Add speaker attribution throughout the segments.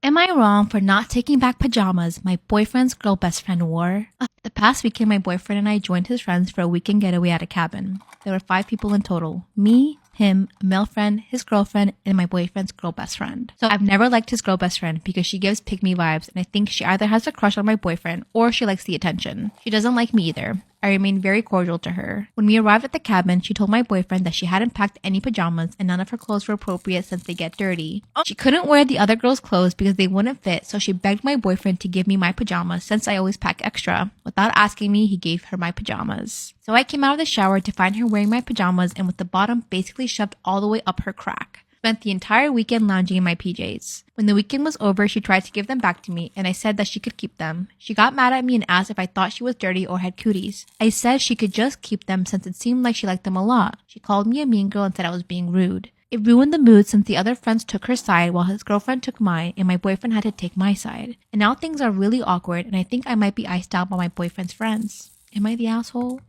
Speaker 1: Am I wrong for not taking back pajamas my boyfriend's girl best friend wore? The past weekend, my boyfriend and I joined his friends for a weekend getaway at a cabin. There were 5 people in total. Me, him, a male friend, his girlfriend, and my boyfriend's girl best friend. So I've never liked his girl best friend because she gives pick me vibes, and I think she either has a crush on my boyfriend or she likes the attention. She doesn't like me either. I remained very cordial to her. When we arrived at the cabin, she told my boyfriend that she hadn't packed any pajamas and none of her clothes were appropriate since they get dirty. She couldn't wear the other girls' clothes because they wouldn't fit, so she begged my boyfriend to give me my pajamas since I always pack extra. Without asking me, he gave her my pajamas. So I came out of the shower to find her wearing my pajamas and with the bottom basically shoved all the way up her crack. Spent the entire weekend lounging in my PJs. When the weekend was over, she tried to give them back to me, and I said that she could keep them. She got mad at me and asked if I thought she was dirty or had cooties. I said she could just keep them since it seemed like she liked them a lot. She called me a mean girl and said I was being rude. It ruined the mood since the other friends took her side while his girlfriend took mine, and my boyfriend had to take my side. And now things are really awkward, and I think I might be iced out by my boyfriend's friends. Am I the asshole?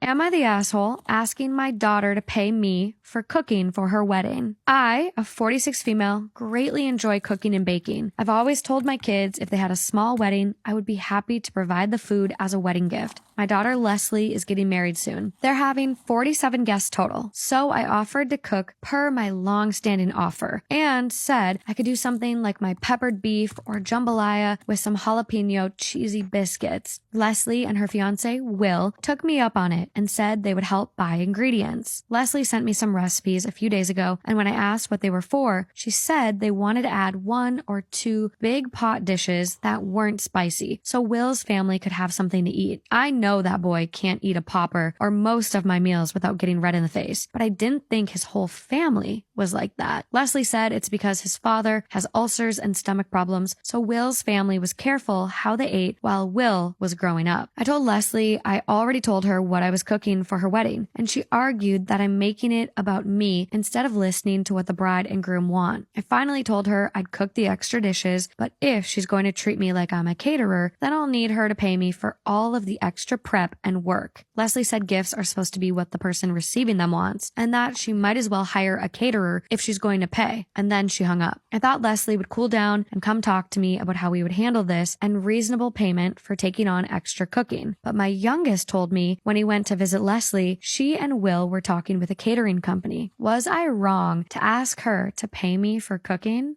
Speaker 2: Am I the asshole asking my daughter to pay me for cooking for her wedding? I, a 46 female, greatly enjoy cooking and baking. I've always told my kids if they had a small wedding, I would be happy to provide the food as a wedding gift. My daughter Leslie is getting married soon. They're having 47 guests total, so I offered to cook per my long-standing offer and said I could do something like my peppered beef or jambalaya with some jalapeno cheesy biscuits. Leslie and her fiance, Will, took me up on it and said they would help buy ingredients. Leslie sent me some recipes a few days ago, and when I asked what they were for, she said they wanted to add 1 or 2 big pot dishes that weren't spicy, so Will's family could have something to eat. I know that boy can't eat a popper or most of my meals without getting red in the face, but I didn't think his whole family was like that. Leslie said it's because his father has ulcers and stomach problems, so Will's family was careful how they ate while Will was growing up. I told Leslie I already told her what I was cooking for her wedding, and she argued that I'm making it about me instead of listening to what the bride and groom want. I finally told her I'd cook the extra dishes, but if she's going to treat me like I'm a caterer, then I'll need her to pay me for all of the extra prep and work. Leslie said gifts are supposed to be what the person receiving them wants, and that she might as well hire a caterer if she's going to pay, and then she hung up. I thought Leslie would cool down and come talk to me about how we would handle this and reasonable payment for taking on extra cooking, but my youngest told me when he went to visit Leslie, she and Will were talking with a catering company. Was I wrong to ask her to pay me for cooking?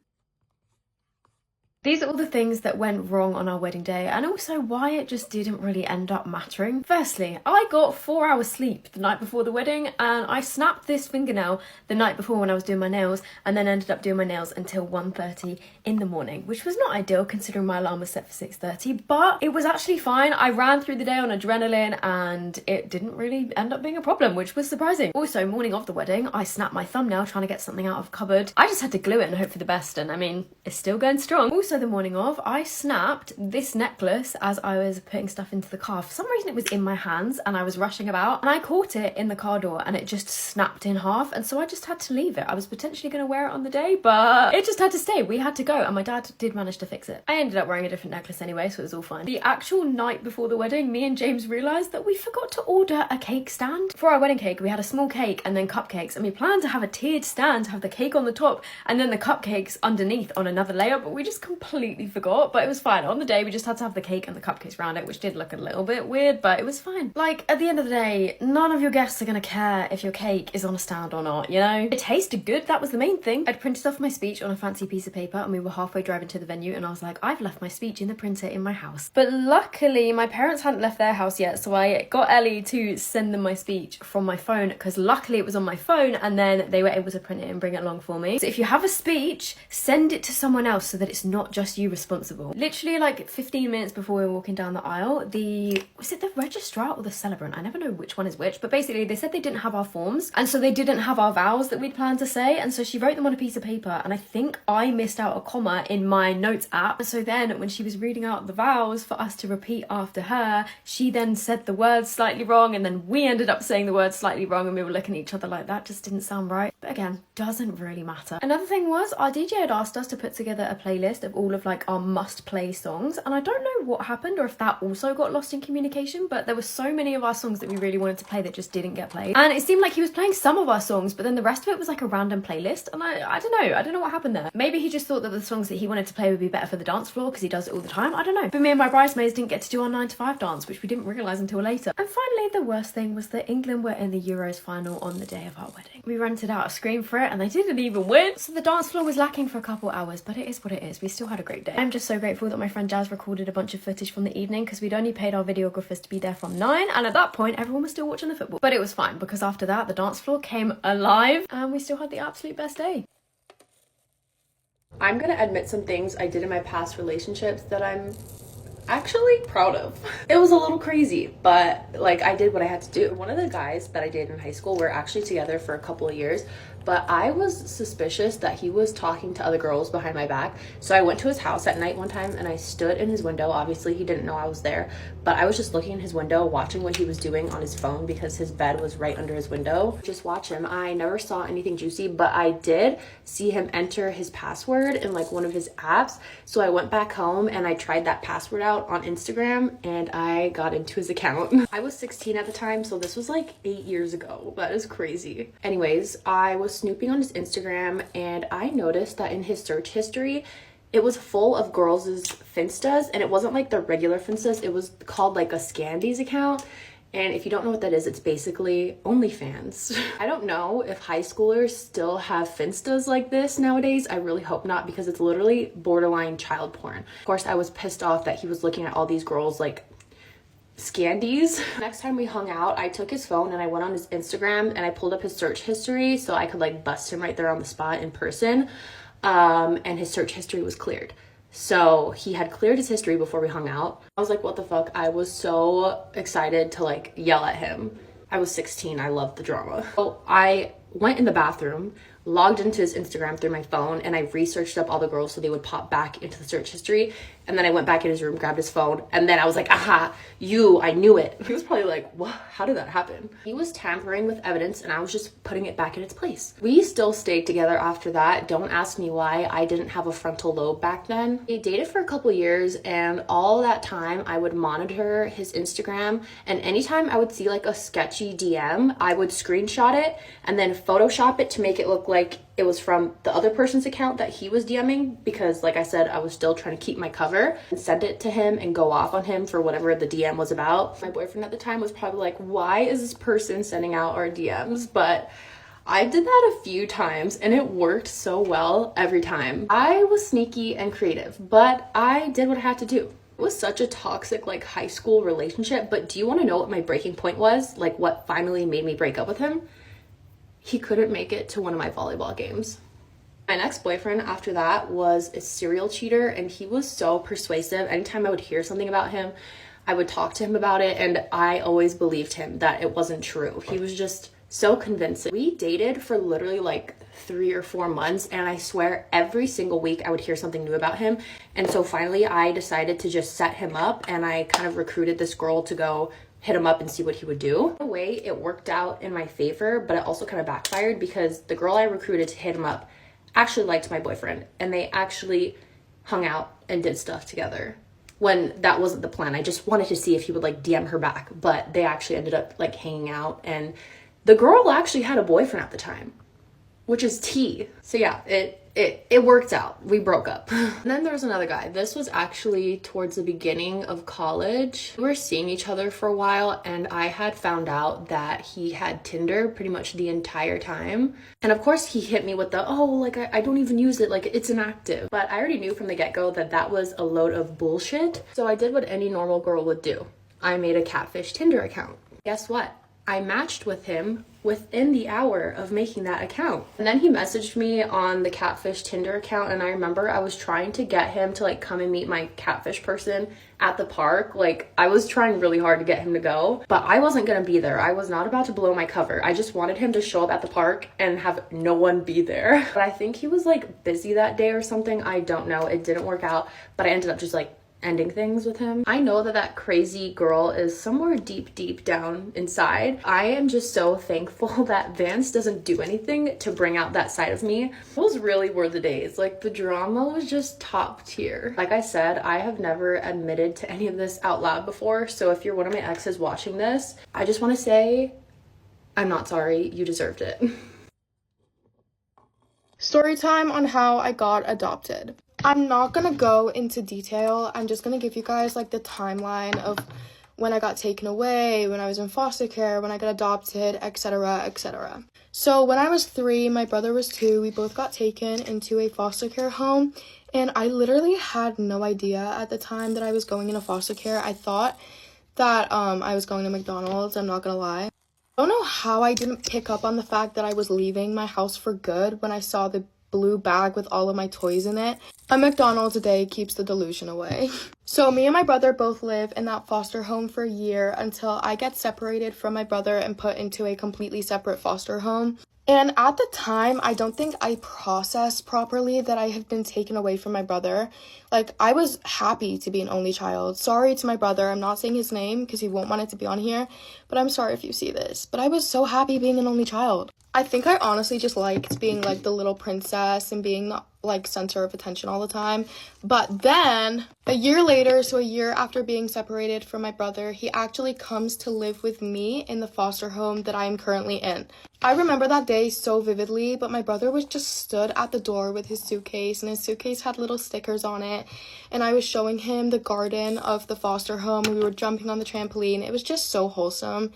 Speaker 3: These are all the things that went wrong on our wedding day and also why it just didn't really end up mattering. Firstly, I got 4 hours sleep the night before the wedding and I snapped this fingernail the night before when I was doing my nails and then ended up doing my nails until 1:30 in the morning, which was not ideal considering my alarm was set for 6:30, but it was actually fine. I ran through the day on adrenaline and it didn't really end up being a problem, which was surprising. Also, morning of the wedding, I snapped my thumbnail trying to get something out of a cupboard. I just had to glue it and hope for the best, and I mean, it's still going strong. Also, the morning of, I snapped this necklace as I was putting stuff into the car. For some reason it was in my hands and I was rushing about and I caught it in the car door and it just snapped in half, and so I just had to leave it. I was potentially going to wear it on the day, but it just had to stay. We had to go and my dad did manage to fix it. I ended up wearing a different necklace anyway, so it was all fine. The actual night before the wedding, me and James realised that we forgot to order a cake stand. For our wedding cake, we had a small cake and then cupcakes, and we planned to have a tiered stand to have the cake on the top and then the cupcakes underneath on another layer, but we just completely forgot. But it was fine. On the day we just had to have the cake and the cupcakes around it, which did look a little bit weird, but it was fine. Like, at the end of the day, none of your guests are gonna care if your cake is on a stand or not, you know? It tasted good, that was the main thing. I'd printed off my speech on a fancy piece of paper and we were halfway driving to the venue and I was like, I've left my speech in the printer in my house. But luckily my parents hadn't left their house yet, so I got Ellie to send them my speech from my phone, because luckily it was on my phone and then they were able to print it and bring it along for me. So if you have a speech, send it to someone else so that it's not just you responsible. Literally like 15 minutes before we were walking down the aisle, was it the registrar or the celebrant? I never know which one is which, but basically they said they didn't have our forms and so they didn't have our vows that we'd planned to say, and so she wrote them on a piece of paper and I think I missed out a comma in my notes app. So then when she was reading out the vows for us to repeat after her, she then said the words slightly wrong and then we ended up saying the words slightly wrong and we were looking at each other like that just didn't sound right. But again, doesn't really matter. Another thing was our DJ had asked us to put together a playlist of of all of like our must play songs, and I don't know what happened or if that also got lost in communication, but there were so many of our songs that we really wanted to play that just didn't get played. And it seemed like he was playing some of our songs, but then the rest of it was like a random playlist, and I don't know what happened there. Maybe he just thought that the songs that he wanted to play would be better for the dance floor because he does it all the time. I don't know. But me and my bridesmaids didn't get to do our 9 to 5 dance, which we didn't realise until later. And finally, the worst thing was that England were in the Euros final on the day of our wedding. We rented out a screen for it and they didn't even win. So the dance floor was lacking for a couple hours, but it is what it is. We still had a great day. I'm just so grateful that my friend Jazz recorded a bunch of footage from the evening because we'd only paid our videographers to be there from 9, and at that point everyone was still watching the football. But it was fine because after that the dance floor came alive and we still had the absolute best day.
Speaker 4: I'm gonna admit some things I did in my past relationships that I'm actually proud of. It was a little crazy, but like I did what I had to do. One of the guys that I dated in high school, we're actually together for a couple of years, but I was suspicious that he was talking to other girls behind my back. So I went to his house at night one time and I stood in his window. Obviously he didn't know I was there, but I was just looking in his window watching what he was doing on his phone because his bed was right under his window. Just watch him. I never saw anything juicy, but I did see him enter his password in like one of his apps. So I went back home and I tried that password out on Instagram and I got into his account. I was 16 at the time, so this was like 8 years ago. That is crazy. Anyways, I was snooping on his Instagram and I noticed that in his search history it was full of girls' Finstas, and it wasn't like the regular Finstas, it was called like a Scandies account. And if you don't know what that is, it's basically OnlyFans. I don't know if high schoolers still have Finstas like this nowadays. I really hope not, because it's literally borderline child porn. Of course, I was pissed off that he was looking at all these girls like Scandies. Next time we hung out, I took his phone and I went on his Instagram and I pulled up his search history so I could like bust him right there on the spot in person. And his search history was cleared. So he had cleared his history before we hung out. I was like, what the fuck? I was so excited to like yell at him. I was 16. I loved the drama. So I went in the bathroom, logged into his Instagram through my phone, and I researched up all the girls so they would pop back into the search history. And then I went back in his room, grabbed his phone, and then I was like, aha, I knew it. He was probably like, what? How did that happen? He was tampering with evidence and I was just putting it back in its place. We still stayed together after that. Don't ask me why. I didn't have a frontal lobe back then. We dated for a couple years, and all that time I would monitor his Instagram, and anytime I would see like a sketchy DM, I would screenshot it and then Photoshop it to make it look like it was from the other person's account that he was DMing, because like I said, I was still trying to keep my cover, and send it to him and go off on him for whatever the DM was about. My boyfriend at the time was probably like, why is this person sending out our DMs? But I did that a few times and it worked so well every time. I was sneaky and creative, but I did what I had to do. It was such a toxic like high school relationship, but do you want to know what my breaking point was? Like what finally made me break up with him? He couldn't make it to one of my volleyball games. My next boyfriend after that was a serial cheater, and he was so persuasive. Anytime I would hear something about him, I would talk to him about it, and I always believed him that it wasn't true. He was just so convincing. We dated for literally like 3 or 4 months, and I swear every single week I would hear something new about him. And so finally I decided to just set him up, and I kind of recruited this girl to go hit him up and see what he would do. In a way, it worked out in my favor, but it also kind of backfired because the girl I recruited to hit him up actually liked my boyfriend, and they actually hung out and did stuff together when that wasn't the plan. I just wanted to see if he would like DM her back, but they actually ended up like hanging out, and the girl actually had a boyfriend at the time, which is tea. So yeah, it worked out. We broke up. And then there was another guy. This was actually towards the beginning of college. We were seeing each other for a while, and I had found out that he had Tinder pretty much the entire time. And of course he hit me with the, oh, like I don't even use it, like it's inactive. But I already knew from the get-go that that was a load of bullshit. So I did what any normal girl would do. I made a catfish Tinder account. Guess what? I matched with him within the hour of making that account. And then he messaged me on the catfish Tinder account, and I remember I was trying to get him to like come and meet my catfish person at the park. Like I was trying really hard to get him to go, but I wasn't gonna be there. I was not about to blow my cover. I just wanted him to show up at the park and have no one be there. But I think he was like busy that day or something. I don't know. It didn't work out, but I ended up just like ending things with him. I know that that crazy girl is somewhere deep down inside. I am just so thankful that Vance doesn't do anything to bring out that side of me. Those really were the days. Like, the drama was just top tier. Like I said, I have never admitted to any of this out loud before, so if you're one of my exes watching this, I just want to say I'm not sorry. You deserved it.
Speaker 5: Story time on how I got adopted. I'm not gonna go into detail. I'm just gonna give you guys like the timeline of when I got taken away, when I was in foster care, when I got adopted, etc., etc. So when I was 3, my brother was 2, we both got taken into a foster care home, and I literally had no idea at the time that I was going into foster care. I thought that I was going to McDonald's, I'm not gonna lie. I don't know how I didn't pick up on the fact that I was leaving my house for good when I saw the blue bag with all of my toys in it. A McDonald's a day keeps the delusion away. So me and my brother both live in that foster home for a year until I get separated from my brother and put into a completely separate foster home. And at the time, I don't think I processed properly that I had been taken away from my brother. Like, I was happy to be an only child. Sorry to my brother, I'm not saying his name because he won't want it to be on here, but I'm sorry if you see this. But I was so happy being an only child. I think I honestly just liked being like the little princess and being the like center of attention all the time. But then a year later, so a year after being separated from my brother, he actually comes to live with me in the foster home that I am currently in. I remember that day so vividly, but my brother was just stood at the door with his suitcase, and his suitcase had little stickers on it, and I was showing him the garden of the foster home. We were jumping on the trampoline. It was just so wholesome,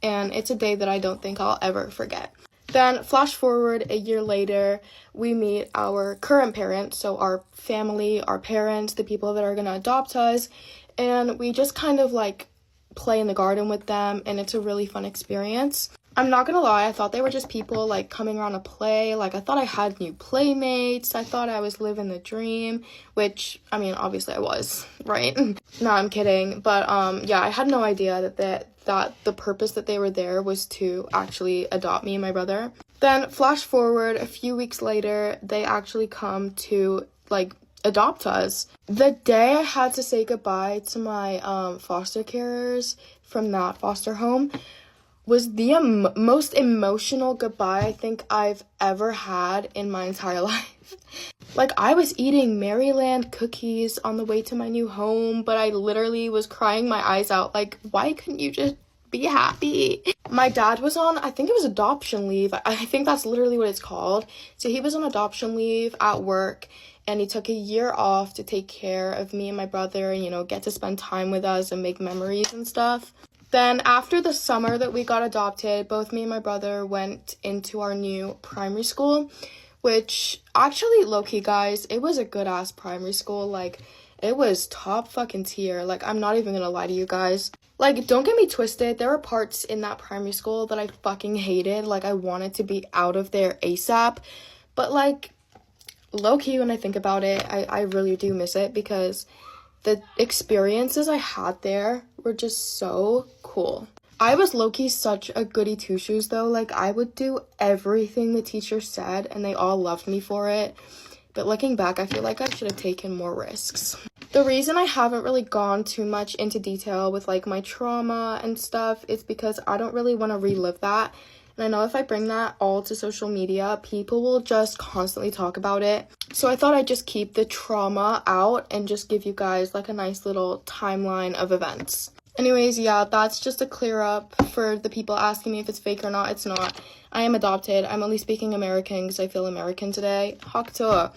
Speaker 5: and it's a day that I don't think I'll ever forget. Then, flash forward a year later, we meet our current parents, so our family, our parents, the people that are going to adopt us, and we just kind of like play in the garden with them, and it's a really fun experience. I'm not gonna lie, I thought they were just people like coming around to play. Like, I thought I had new playmates. I thought I was living the dream, which, I mean, obviously I was, right? No, I'm kidding. But yeah, I had no idea that the purpose that they were there was to actually adopt me and my brother. Then flash forward a few weeks later, they actually come to like adopt us. The day I had to say goodbye to my foster carers from that foster home was the most emotional goodbye I think I've ever had in my entire life. Like, I was eating Maryland cookies on the way to my new home, but I literally was crying my eyes out. Like, why couldn't you just be happy? My dad was on, I think it was adoption leave. I think that's literally what it's called. So he was on adoption leave at work, and he took a year off to take care of me and my brother and, you know, get to spend time with us and make memories and stuff. Then after the summer that we got adopted, both me and my brother went into our new primary school, which actually, low-key, guys, it was a good-ass primary school. Like, it was top fucking tier. Like, I'm not even gonna lie to you guys. Like, don't get me twisted. There were parts in that primary school that I fucking hated. Like, I wanted to be out of there ASAP. But, like, low-key, when I think about it, I really do miss it because the experiences I had there were just so cool. I was low-key such a goody two-shoes though. Like, I would do everything the teacher said and they all loved me for it. But looking back, I feel like I should have taken more risks. The reason I haven't really gone too much into detail with like my trauma and stuff is because I don't really want to relive that. And I know if I bring that all to social media, people will just constantly talk about it. So I thought I'd just keep the trauma out and just give you guys like a nice little timeline of events. Anyways, yeah, that's just a clear up for the people asking me if it's fake or not. It's not. I am adopted. I'm only speaking American because I feel American today. Hakta.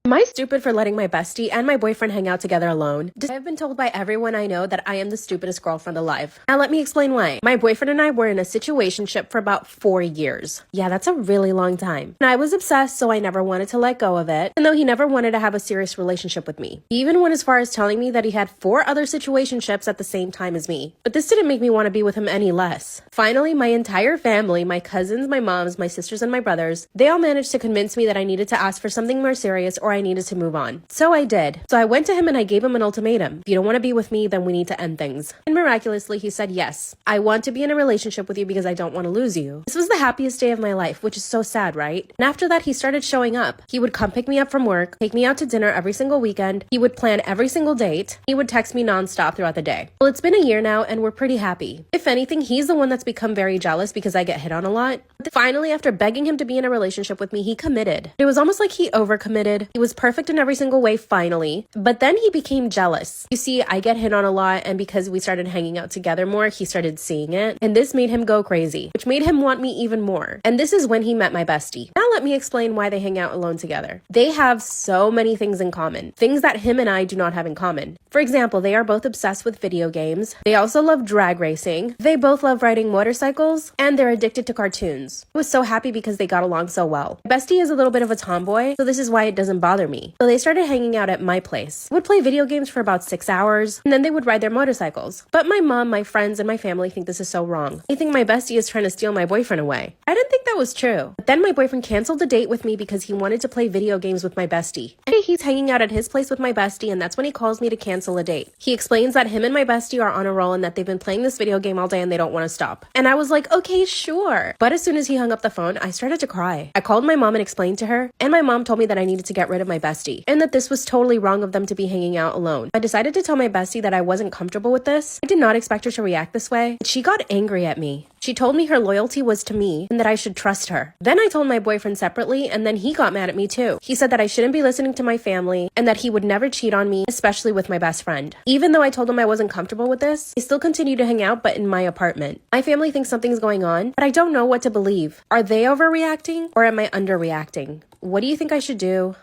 Speaker 6: Am I stupid for letting my bestie and my boyfriend hang out together alone? I have been told by everyone I know that I am the stupidest girlfriend alive. Now let me explain why. My boyfriend and I were in a situationship for about 4 years. Yeah, that's a really long time. And I was obsessed, so I never wanted to let go of it, even though he never wanted to have a serious relationship with me. He even went as far as telling me that he had 4 other situationships at the same time as me. But this didn't make me want to be with him any less. Finally, my entire family, my cousins, my moms, my sisters, and my brothers, they all managed to convince me that I needed to ask for something more serious or before I needed to move on. So I did. So I went to him and I gave him an ultimatum. If you don't want to be with me, then we need to end things. And miraculously, he said, yes, I want to be in a relationship with you because I don't want to lose you. This was the happiest day of my life, which is so sad, right? And after that, he started showing up. He would come pick me up from work, take me out to dinner every single weekend. He would plan every single date. He would text me nonstop throughout the day. Well, it's been a year now and we're pretty happy. If anything, he's the one that's become very jealous because I get hit on a lot. But finally, after begging him to be in a relationship with me, he committed. It was almost like he overcommitted. He was perfect in every single way finally, but then he became jealous. You see, I get hit on a lot, and because we started hanging out together more, he started seeing it, and this made him go crazy, which made him want me even more. And this is when he met my bestie. Now let me explain why they hang out alone together. They have so many things in common, things that him and I do not have in common. For example, they are both obsessed with video games. They also love drag racing. They both love riding motorcycles, and they're addicted to cartoons. I was so happy because they got along so well. My bestie is a little bit of a tomboy, so this is why it doesn't bother me. So they started hanging out at my place. We would play video games for about 6 hours, and then they would ride their motorcycles. But my mom, my friends, and my family think this is so wrong. They think my bestie is trying to steal my boyfriend away. I didn't think that was true. But then my boyfriend canceled the date with me because he wanted to play video games with my bestie. And he's hanging out at his place with my bestie, and that's when he calls me to cancel a date. He explains that him and my bestie are on a roll and that they've been playing this video game all day and they don't want to stop. And I was like, okay, sure. But as soon as he hung up the phone, I started to cry. I called my mom and explained to her, and my mom told me that I needed to get rid of my bestie and that this was totally wrong of them to be hanging out alone. I decided to tell my bestie that I wasn't comfortable with this. I did not expect her to react this way, but she got angry at me. She told me her loyalty was to me and that I should trust her. Then I told my boyfriend separately, and then he got mad at me too. He said that I shouldn't be listening to my family and that he would never cheat on me, especially with my best friend. Even though I told him I wasn't comfortable with this, they still continue to hang out, but in my apartment. My family thinks something's going on, but I don't know what to believe. Are they overreacting or am I underreacting? What do you think I should do?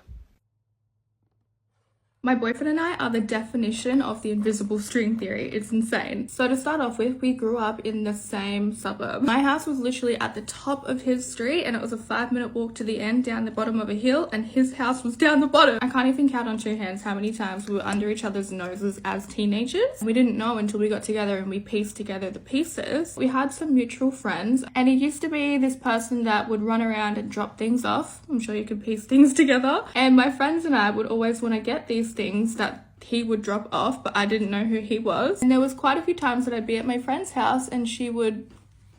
Speaker 7: My boyfriend and I are the definition of the invisible string theory. It's insane. So to start off with, we grew up in the same suburb. My house was literally at the top of his street and it was a 5-minute walk to the end down the bottom of a hill, and his house was down the bottom. I can't even count on 2 hands how many times we were under each other's noses as teenagers. We didn't know until we got together and we pieced together the pieces. We had some mutual friends, and he used to be this person that would run around and drop things off. I'm sure you could piece things together. And my friends and I would always want to get these things that he would drop off, but I didn't know who he was. And there was quite a few times that I'd be at my friend's house and she would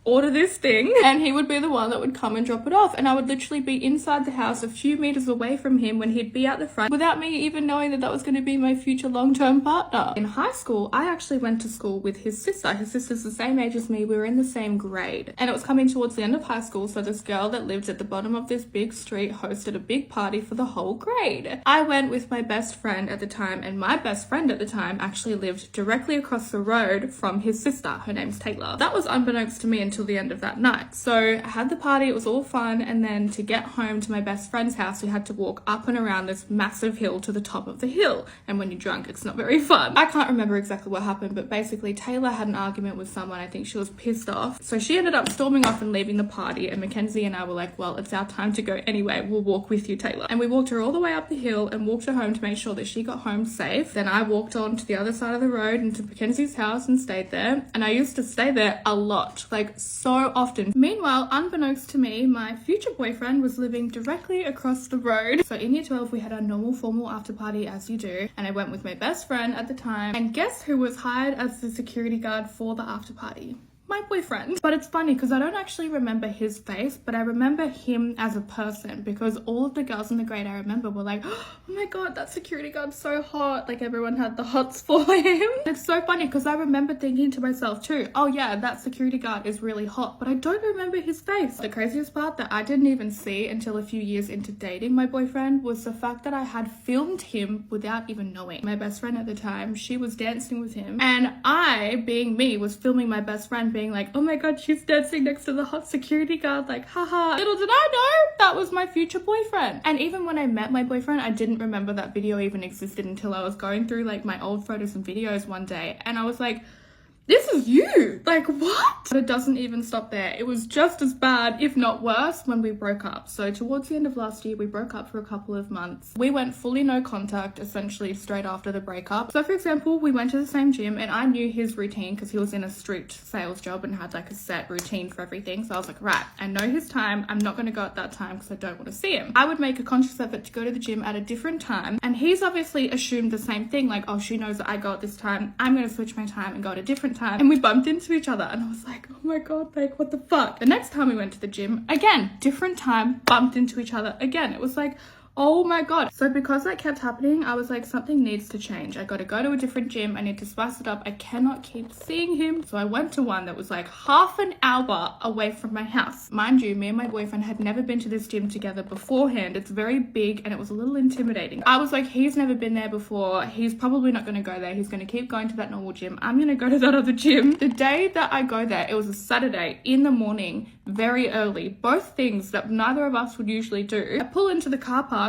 Speaker 7: order this thing and he would be the one that would come and drop it off, and I would literally be inside the house a few meters away from him when he'd be out the front without me even knowing that that was going to be my future long-term partner. In high school, I actually went to school with his sister. His sister's the same age as me. We were in the same grade, and it was coming towards the end of high school, so this girl that lived at the bottom of this big street hosted a big party for the whole grade. I went with my best friend at the time, and my best friend at the time actually lived directly across the road from his sister. Her name's Taylor. That was unbeknownst to me until the end of that night. So I had the party, it was all fun, and then to get home to my best friend's house, we had to walk up and around this massive hill to the top of the hill, and when you're drunk, it's not very fun. I can't remember exactly what happened, but basically Taylor had an argument with someone. I think she was pissed off, so she ended up storming off and leaving the party, and Mackenzie and I were like, well, it's our time to go anyway, we'll walk with you, Taylor. And we walked her all the way up the hill and walked her home to make sure that she got home safe. Then I walked on to the other side of the road into Mackenzie's house and stayed there, and I used to stay there a lot, like so often. Meanwhile, unbeknownst to me, my future boyfriend was living directly across the road. So in year 12, we had our normal formal after party as you do, and I went with my best friend at the time, and guess who was hired as the security guard for the after party? My boyfriend. But it's funny because I don't actually remember his face, but I remember him as a person, because all of the girls in the grade I remember were like, oh my god, that security guard's so hot. Like everyone had the hots for him. It's so funny because I remember thinking to myself too, oh yeah, that security guard is really hot, but I don't remember his face. The craziest part that I didn't even see until a few years into dating my boyfriend was the fact that I had filmed him without even knowing. My best friend at the time, she was dancing with him, and I, being me, was filming my best friend being like, oh my god, she's dancing next to the hot security guard, like haha. Little did I know that was my future boyfriend. And even when I met my boyfriend, I didn't remember that video even existed until I was going through like my old photos and videos one day, and I was like, this is you. Like, what? But it doesn't even stop there. It was just as bad, if not worse, when we broke up. So towards the end of last year, we broke up for a couple of months. We went fully no contact, essentially straight after the breakup. So for example, we went to the same gym and I knew his routine because he was in a strict sales job and had like a set routine for everything. So I was like, right, I know his time. I'm not going to go at that time because I don't want to see him. I would make a conscious effort to go to the gym at a different time. And he's obviously assumed the same thing. Like, oh, she knows that I go at this time. I'm going to switch my time and go at a different time. And we bumped into each other and I was like, oh my God, like what the fuck? The next time we went to the gym, again, different time, bumped into each other again. It was like, oh my God. So because that kept happening, I was like, something needs to change. I got to go to a different gym. I need to spice it up. I cannot keep seeing him. So I went to one that was like half an hour away from my house. Mind you, me and my boyfriend had never been to this gym together beforehand. It's very big and it was a little intimidating. I was like, he's never been there before. He's probably not going to go there. He's going to keep going to that normal gym. I'm going to go to that other gym. The day that I go there, it was a Saturday in the morning, very early. Both things that neither of us would usually do. I pull into the car park.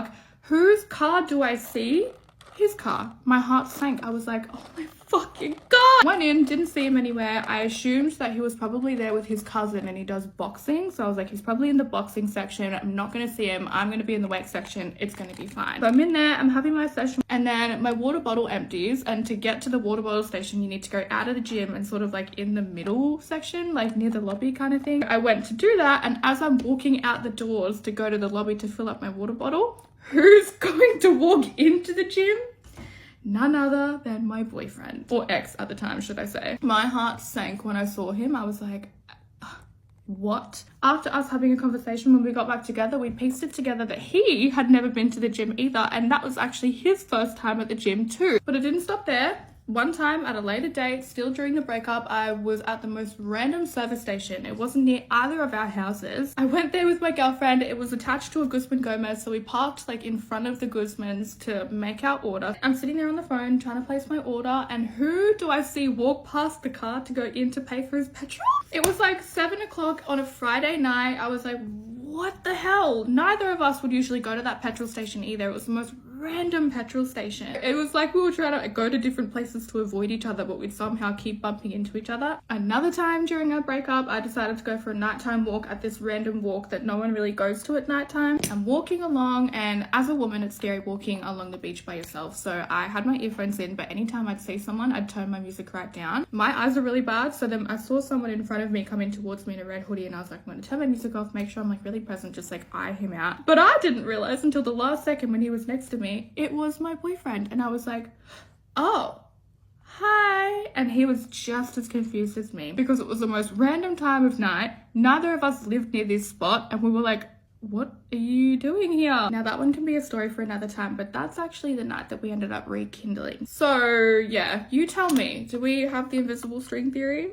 Speaker 7: Whose car do I see? His car. My heart sank. I was like, oh my fucking God. Went in, didn't see him anywhere. I assumed that he was probably there with his cousin and he does boxing. So I was like, he's probably in the boxing section. I'm not going to see him. I'm going to be in the weight section. It's going to be fine. So I'm in there. I'm having my session and then my water bottle empties. And to get to the water bottle station, you need to go out of the gym and sort of like in the middle section, like near the lobby kind of thing. I went to do that. And as I'm walking out the doors to go to the lobby to fill up my water bottle, who's going to walk into the gym? None other than my boyfriend, or ex at the time, should I say. My heart sank when I saw him. I was like, what? After us having a conversation when we got back together, we pieced it together that he had never been to the gym either, and that was actually his first time at the gym too. But it didn't stop there. One time at a later date, still during the breakup, I was at the most random service station. It wasn't near either of our houses. I went there with my girlfriend. It was attached to a Guzman Gomez, so we parked like in front of the Guzmans to make our order. I'm sitting there on the phone trying to place my order, and who do I see walk past the car to go in to pay for his petrol? It was like 7 o'clock on a Friday night. I was like, what the hell? Neither of us would usually go to that petrol station either. It was the most random petrol station. It was like we were trying to go to different places to avoid each other, but we'd somehow keep bumping into each other. Another time during our breakup, I decided to go for a nighttime walk at this random walk that no one really goes to at nighttime. I'm walking along, and as a woman, it's scary walking along the beach by yourself. So I had my earphones in, but anytime I'd see someone, I'd turn my music right down. My eyes are really bad, so then I saw someone in front of me coming towards me in a red hoodie, and I was like, I'm gonna turn my music off, make sure I'm like really present, just like eye him out. But I didn't realize until the last second when he was next to me, it was my boyfriend, and I was like, oh, hi. And he was just as confused as me because it was the most random time of night. Neither of us lived near this spot, and we were like, what are you doing here? Now that one can be a story for another time, but that's actually the night that we ended up rekindling. So yeah, you tell me, do we have the invisible string theory?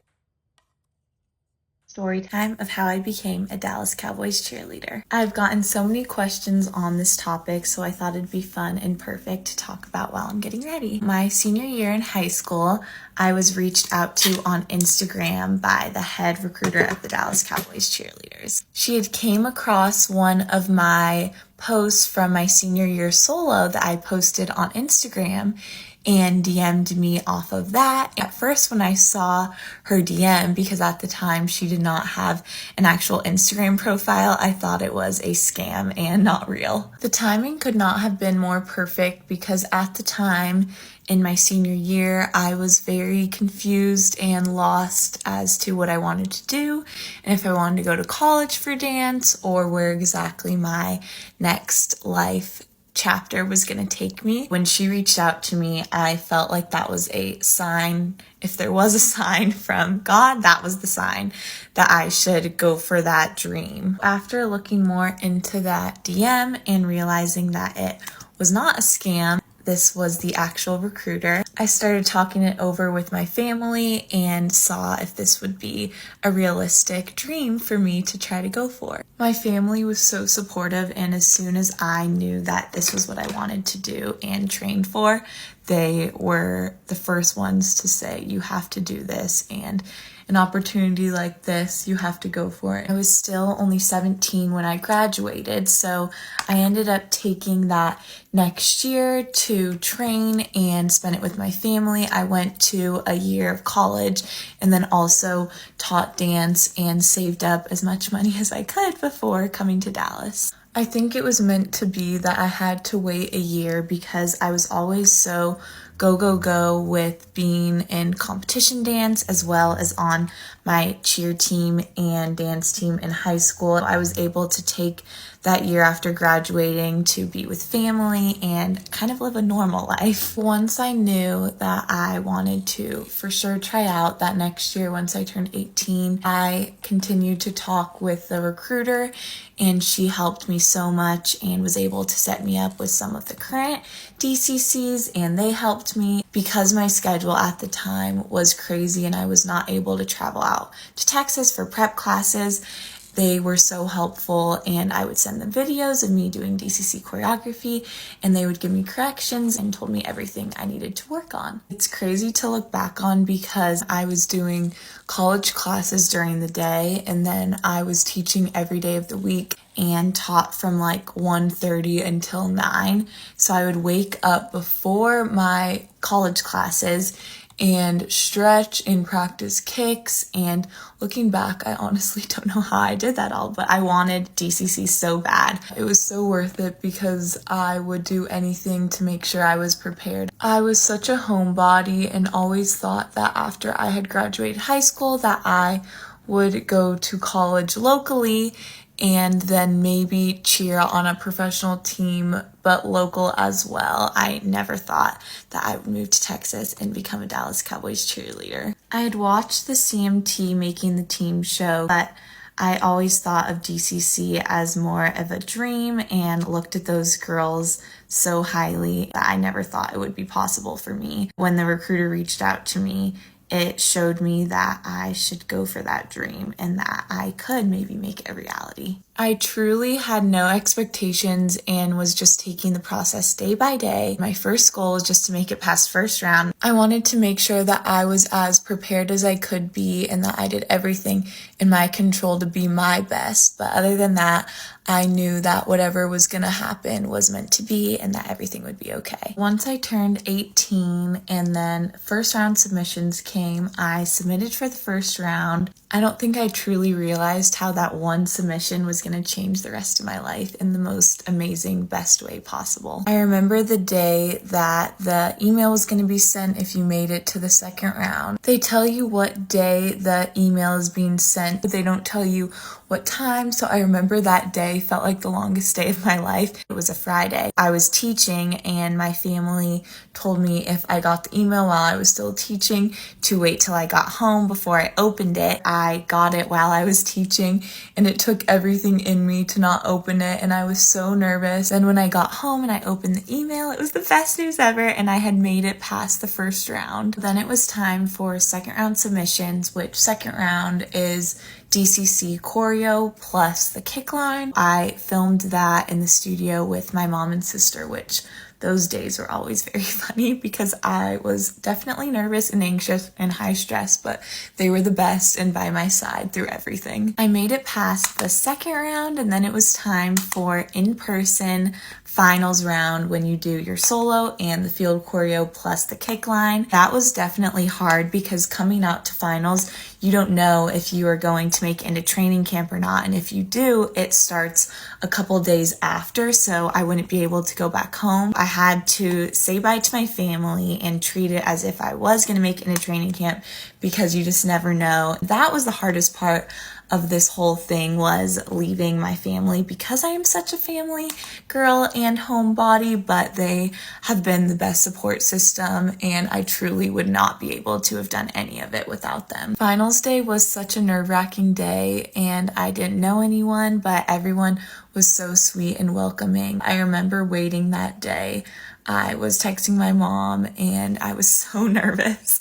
Speaker 8: Story time of how I became a Dallas Cowboys cheerleader. I've gotten so many questions on this topic, so I thought it'd be fun and perfect to talk about while I'm getting ready. My senior year in high school, I was reached out to on Instagram by the head recruiter at the Dallas Cowboys cheerleaders. She had came across one of my posts from my senior year solo that I posted on Instagram and DM'd me off of that. At first, when I saw her DM, because at the time she did not have an actual Instagram profile, I thought it was a scam and not real. The timing could not have been more perfect because at the time in my senior year, I was very confused and lost as to what I wanted to do and if I wanted to go to college for dance or where exactly my next life chapter was going to take me. When she reached out to me, I felt like that was a sign. If there was a sign from God, that was the sign that I should go for that dream. After looking more into that DM and realizing that it was not a scam, this was the actual recruiter, I started talking it over with my family and saw if this would be a realistic dream for me to try to go for. My family was so supportive, and as soon as I knew that this was what I wanted to do and trained for, they were the first ones to say, you have to do this, and an opportunity like this, you have to go for it. I was still only 17 when I graduated, so I ended up taking that next year to train and spend it with my family. I went to a year of college and then also taught dance and saved up as much money as I could before coming to Dallas. I think it was meant to be that I had to wait a year because I was always so go with being in competition dance as well as on my cheer team and dance team in high school. I was able to take that year after graduating to be with family and kind of live a normal life. Once I knew that I wanted to for sure try out that next year, once I turned 18, I continued to talk with the recruiter, and she helped me so much and was able to set me up with some of the current DCCs, and they helped me because my schedule at the time was crazy and I was not able to travel out to Texas for prep classes. They were so helpful, and I would send them videos of me doing DCC choreography, and they would give me corrections and told me everything I needed to work on. It's crazy to look back on because I was doing college classes during the day, and then I was teaching every day of the week and taught from like 1:30 until 9. So I would wake up before my college classes and stretch and practice kicks, and looking back, I honestly don't know how I did that all, but I wanted DCC so bad. It was so worth it because I would do anything to make sure I was prepared. I was such a homebody and always thought that after I had graduated high school that I would go to college locally and then maybe cheer on a professional team, but local as well. I never thought that I would move to Texas and become a Dallas Cowboys cheerleader. I had watched the CMT Making the Team show, but I always thought of DCC as more of a dream and looked at those girls so highly that I never thought it would be possible for me. When the recruiter reached out to me, it showed me that I should go for that dream and that I could maybe make it a reality. I truly had no expectations and was just taking the process day by day. My first goal was just to make it past first round. I wanted to make sure that I was as prepared as I could be and that I did everything in my control to be my best. But other than that, I knew that whatever was going to happen was meant to be and that everything would be okay. Once I turned 18 and then first round submissions came, I submitted for the first round. I don't think I truly realized how that one submission was going to change the rest of my life in the most amazing, best way possible. I remember the day that the email was going to be sent if you made it to the second round. They tell you what day the email is being sent, but they don't tell you what time. So I remember that day felt like the longest day of my life. It was a Friday. I was teaching and my family told me if I got the email while I was still teaching to wait till I got home before I opened it. I got it while I was teaching and it took everything in me to not open it, and I was so nervous. And when I got home and I opened the email, it was the best news ever and I had made it past the first round. Then it was time for second round submissions, which second round is DCC choreo plus the kick line. I filmed that in the studio with my mom and sister, which those days were always very funny because I was definitely nervous and anxious and high stress, but they were the best and by my side through everything. I made it past the second round, and then it was time for in-person finals round when you do your solo and the field choreo plus the kick line. That was definitely hard because coming out to finals, you don't know if you are going to make it into training camp or not. And if you do, it starts a couple days after, so I wouldn't be able to go back home. I had to say bye to my family and treat it as if I was going to make it into training camp because you just never know. That was the hardest part of this whole thing, was leaving my family because I am such a family girl and homebody, but they have been the best support system and I truly would not be able to have done any of it without them. Finals day was such a nerve-wracking day and I didn't know anyone, but everyone was so sweet and welcoming. I remember waiting that day. I was texting my mom and I was so nervous.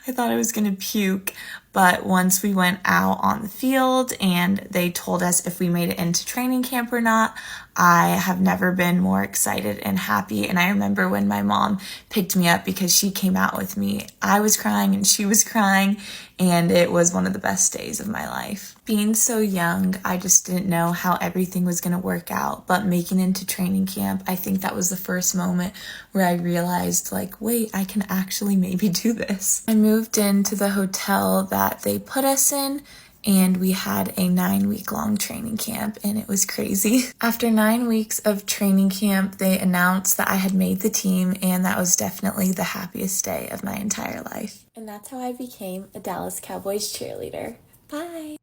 Speaker 8: I thought I was gonna puke. But once we went out on the field and they told us if we made it into training camp or not, I have never been more excited and happy. And I remember when my mom picked me up because she came out with me, I was crying and she was crying, and it was one of the best days of my life. Being so young, I just didn't know how everything was going to work out, but making it into training camp, I think that was the first moment where I realized, like, wait, I can actually maybe do this. I moved into the hotel that they put us in, and we had a 9-week-long training camp, and it was crazy. After 9 weeks of training camp, they announced that I had made the team, and that was definitely the happiest day of my entire life. And that's how I became a Dallas Cowboys cheerleader. Bye!